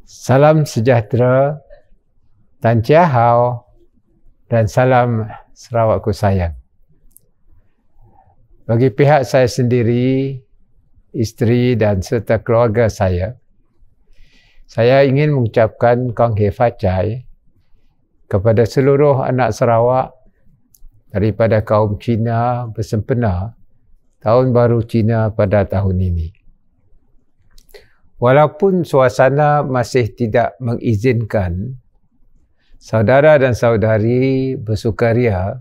Salam sejahtera, Tan Chia Hao, dan salam Sarawakku sayang. Bagi pihak saya sendiri, isteri dan serta keluarga saya ingin mengucapkan Kong Hei Fa Chai kepada seluruh anak Sarawak daripada kaum Cina bersempena Tahun Baru Cina pada tahun ini. Walaupun suasana masih tidak mengizinkan saudara dan saudari bersukaria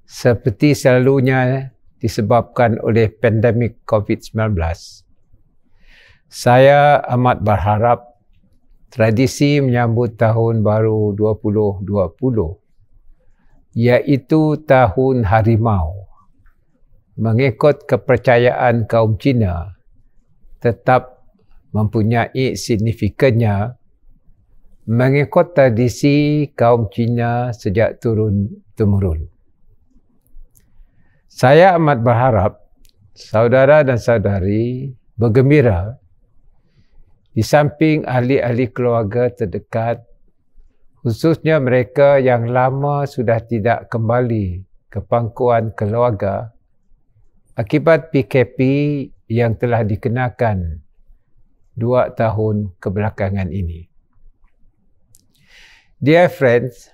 seperti selalunya disebabkan oleh pandemik COVID-19, saya amat berharap tradisi menyambut Tahun Baru 2020, iaitu Tahun Harimau, mengikut kepercayaan kaum Cina, tetap mempunyai signifikannya mengikut tradisi kaum Cina sejak turun-temurun. Saya amat berharap saudara dan saudari bergembira di samping ahli-ahli keluarga terdekat, khususnya mereka yang lama sudah tidak kembali ke pangkuan keluarga akibat PKP yang telah dikenakan 2 tahun kebelakangan ini. Dear friends,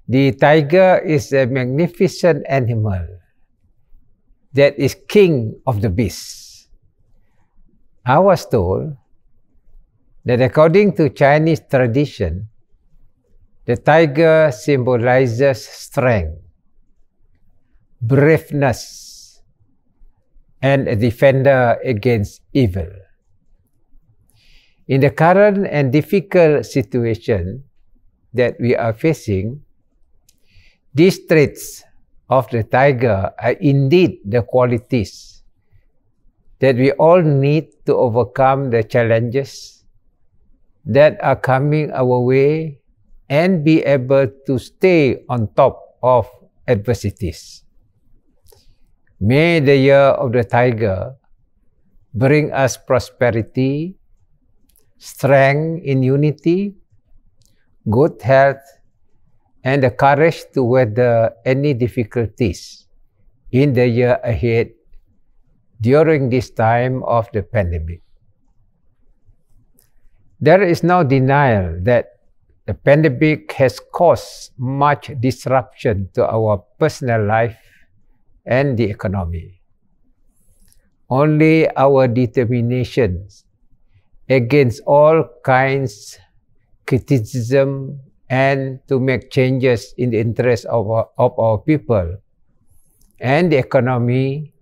the tiger is a magnificent animal that is king of the beasts. I was told that according to Chinese tradition, the tiger symbolizes strength, braveness, and a defender against evil. In the current and difficult situation that we are facing, these traits of the tiger are indeed the qualities that we all need to overcome the challenges that are coming our way and be able to stay on top of adversities. May the year of the tiger bring us prosperity, strength in unity, good health, and the courage to weather any difficulties in the year ahead during this time of the pandemic. There is no denial that the pandemic has caused much disruption to our personal life and the economy. Only our determination against all kinds criticism and to make changes in the interest of our people and the economy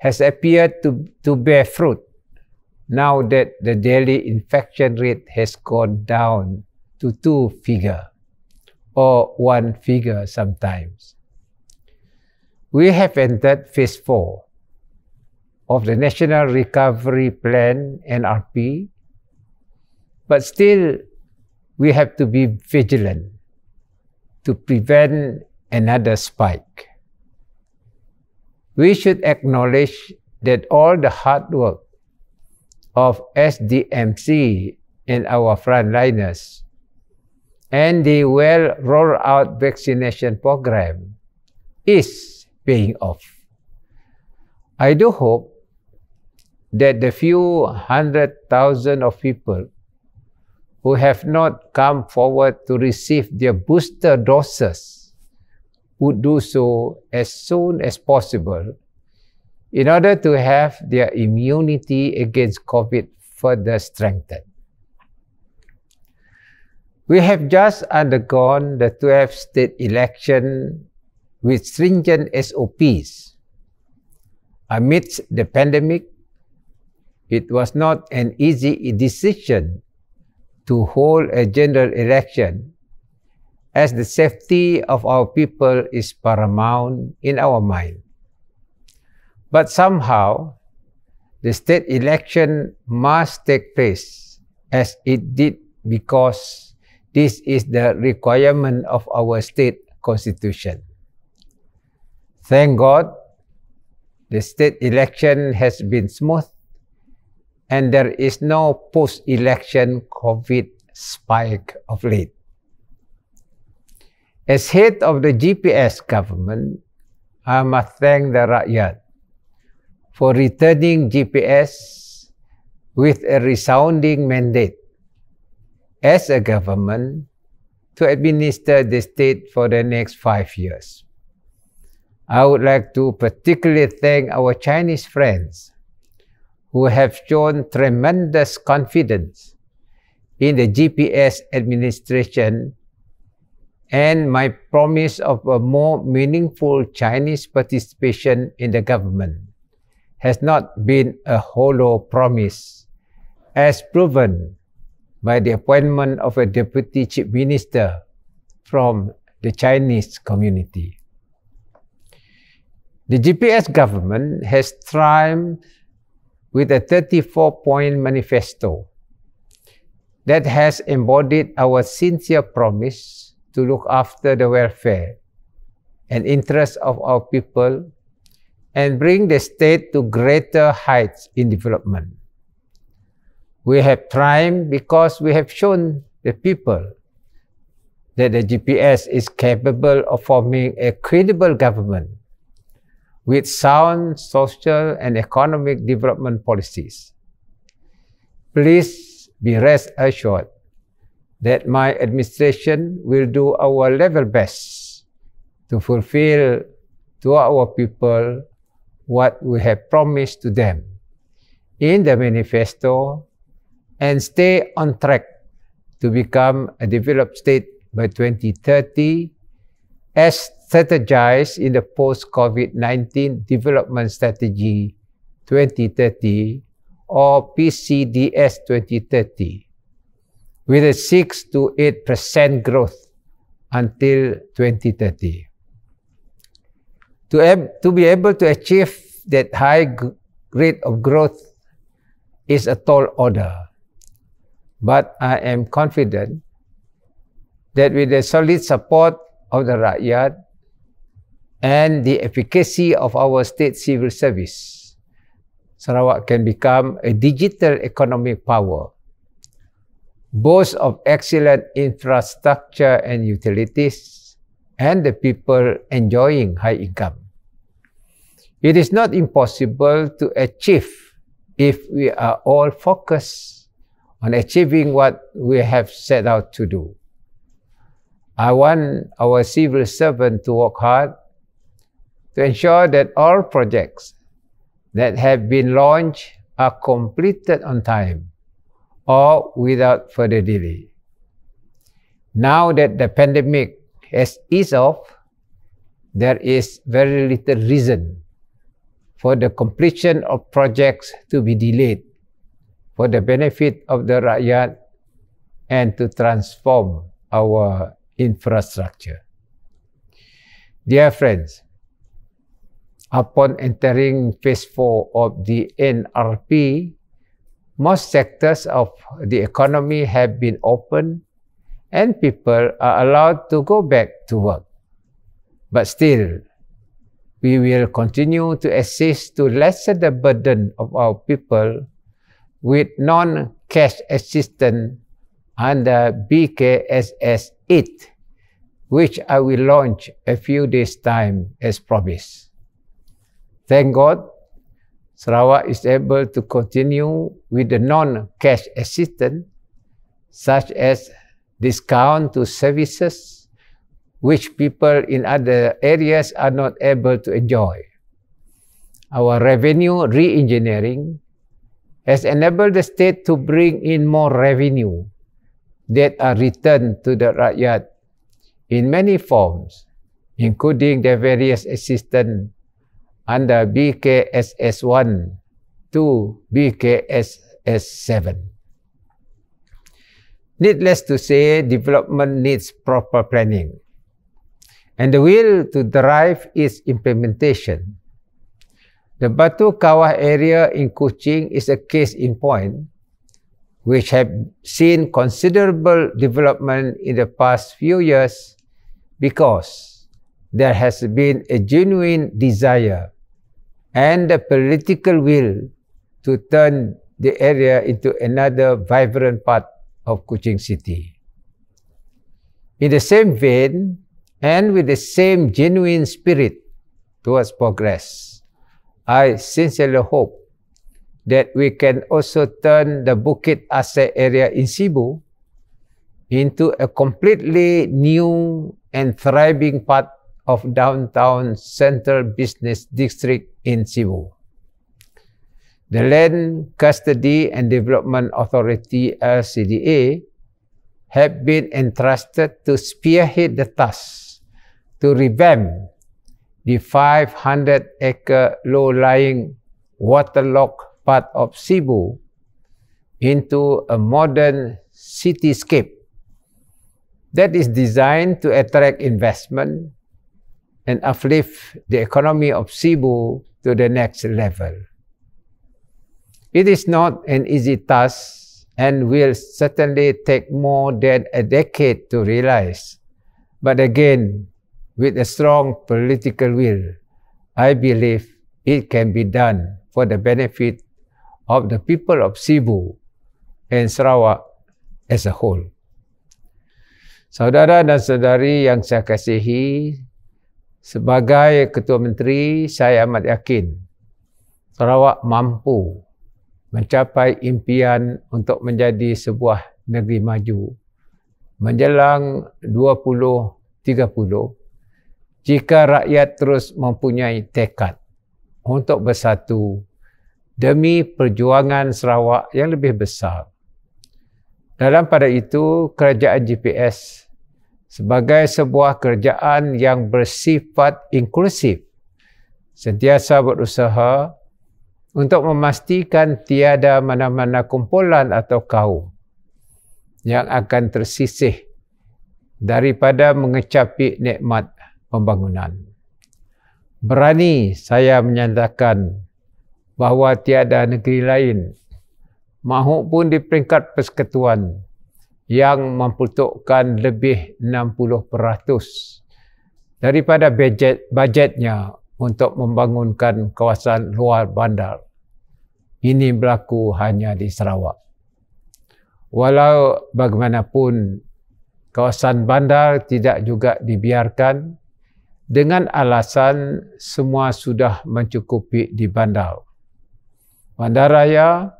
has appeared to bear fruit now that the daily infection rate has gone down to 2 figure or 1 figure sometimes. We have entered phase 4 of the National Recovery Plan NRP, but still we have to be vigilant to prevent another spike. We should acknowledge that all the hard work of SDMC and our frontliners and the well rolled out vaccination program is paying off. I do hope that the few 100,000 of people who have not come forward to receive their booster doses would do so as soon as possible in order to have their immunity against COVID further strengthened. We have just undergone the 12th state election with stringent SOPs. Amidst the pandemic, it was not an easy decision to hold a general election, as the safety of our people is paramount in our mind. But somehow, the state election must take place as it did because this is the requirement of our state constitution. Thank God, the state election has been smooth and there is no post-election COVID spike of late. As head of the GPS government, I must thank the Rakyat for returning GPS with a resounding mandate as a government to administer the state for the next 5 years. I would like to particularly thank our Chinese friends who have shown tremendous confidence in the GPS administration, and my promise of a more meaningful Chinese participation in the government has not been a hollow promise, as proven by the appointment of a deputy chief minister from the Chinese community. The GPS government has triumphed with a 34-point manifesto that has embodied our sincere promise to look after the welfare and interests of our people and bring the state to greater heights in development. We have triumphed because we have shown the people that the GPS is capable of forming a credible government with sound social and economic development policies. Please be rest assured that my administration will do our level best to fulfill to our people what we have promised to them in the manifesto and stay on track to become a developed state by 2030 as strategized in the post-COVID-19 Development Strategy 2030 or PCDS 2030 with a 6 to 8% growth until 2030. To be able to achieve that high rate of growth is a tall order, but I am confident that with the solid support of the Rakyat and the efficacy of our state civil service, Sarawak can become a digital economic power, boast of excellent infrastructure and utilities, and the people enjoying high income. It is not impossible to achieve if we are all focused on achieving what we have set out to do. I want our civil servants to work hard to ensure that all projects that have been launched are completed on time or without further delay. Now that the pandemic has eased off, there is very little reason for the completion of projects to be delayed for the benefit of the Rakyat and to transform our infrastructure. Dear friends, upon entering phase 4 of the NRP, most sectors of the economy have been opened and people are allowed to go back to work. But still, we will continue to assist to lessen the burden of our people with non-cash assistance under BKSS 8, which I will launch a few days' time as promised. Thank God, Sarawak is able to continue with the non-cash assistance, such as discount to services, which people in other areas are not able to enjoy. Our revenue re-engineering has enabled the state to bring in more revenue that are returned to the Rakyat in many forms, including the various assistance under BKSS 1 to BKSS 7. Needless to say, development needs proper planning and the will to drive its implementation. The Batu Kawah area in Kuching is a case in point, which have seen considerable development in the past few years because there has been a genuine desire and the political will to turn the area into another vibrant part of Kuching City. In the same vein, and with the same genuine spirit towards progress, I sincerely hope that we can also turn the Bukit Aseh area in Cebu into a completely new and thriving part of downtown Central Business District in Cebu. The Land Custody and Development Authority (LCDA) have been entrusted to spearhead the task to revamp the 500-acre low-lying waterlogged part of Cebu into a modern cityscape that is designed to attract investment and uplift the economy of Cebu to the next level. It is not an easy task and will certainly take more than a decade to realize. But again, with a strong political will, I believe it can be done for the benefit of the people of Cebu and Sarawak as a whole. Saudara dan saudari yang saya kasihi, sebagai Ketua Menteri, saya amat yakin Sarawak mampu mencapai impian untuk menjadi sebuah negeri maju menjelang 2030 jika rakyat terus mempunyai tekad untuk bersatu demi perjuangan Sarawak yang lebih besar. Dalam pada itu, kerajaan GPS sebagai sebuah kerajaan yang bersifat inklusif sentiasa berusaha untuk memastikan tiada mana-mana kumpulan atau kaum yang akan tersisih daripada mengecapi nikmat pembangunan. Berani saya menyatakan bahawa tiada negeri lain mahupun di peringkat persekutuan yang memperuntukkan lebih 60% daripada bajetnya untuk membangunkan kawasan luar bandar. Ini berlaku hanya di Sarawak. Walau bagaimanapun, kawasan bandar tidak juga dibiarkan dengan alasan semua sudah mencukupi di bandar. Bandaraya,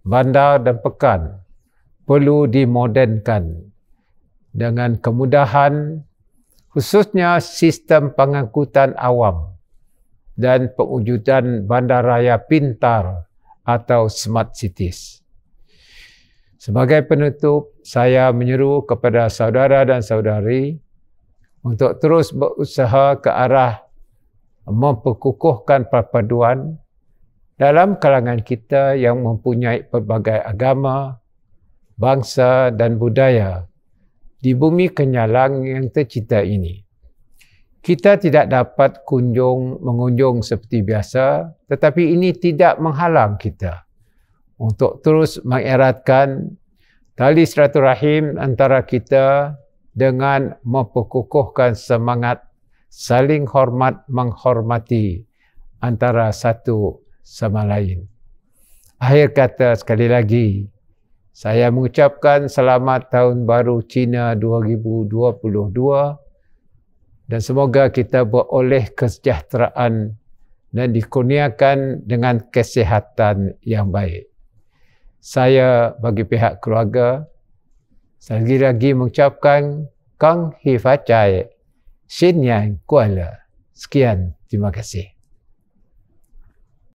bandar dan pekan perlu dimodernkan dengan kemudahan, khususnya sistem pengangkutan awam dan pewujudan bandaraya pintar atau smart cities. Sebagai penutup, saya menyeru kepada saudara dan saudari untuk terus berusaha ke arah memperkukuhkan perpaduan dalam kalangan kita yang mempunyai pelbagai agama, bangsa dan budaya di bumi kenyalang yang tercipta ini. Kita tidak dapat mengunjung seperti biasa, tetapi ini tidak menghalang kita untuk terus mengeratkan tali silaturahim antara kita dengan memperkukuhkan semangat saling hormat menghormati antara satu sama lain. Akhir kata, sekali lagi, saya mengucapkan selamat Tahun Baru Cina 2022 dan semoga kita beroleh kesejahteraan dan dikurniakan dengan kesihatan yang baik. Saya bagi pihak keluarga, sekali lagi mengucapkan Kang Hi Facai, Xin Yang Kuala. Sekian, terima kasih.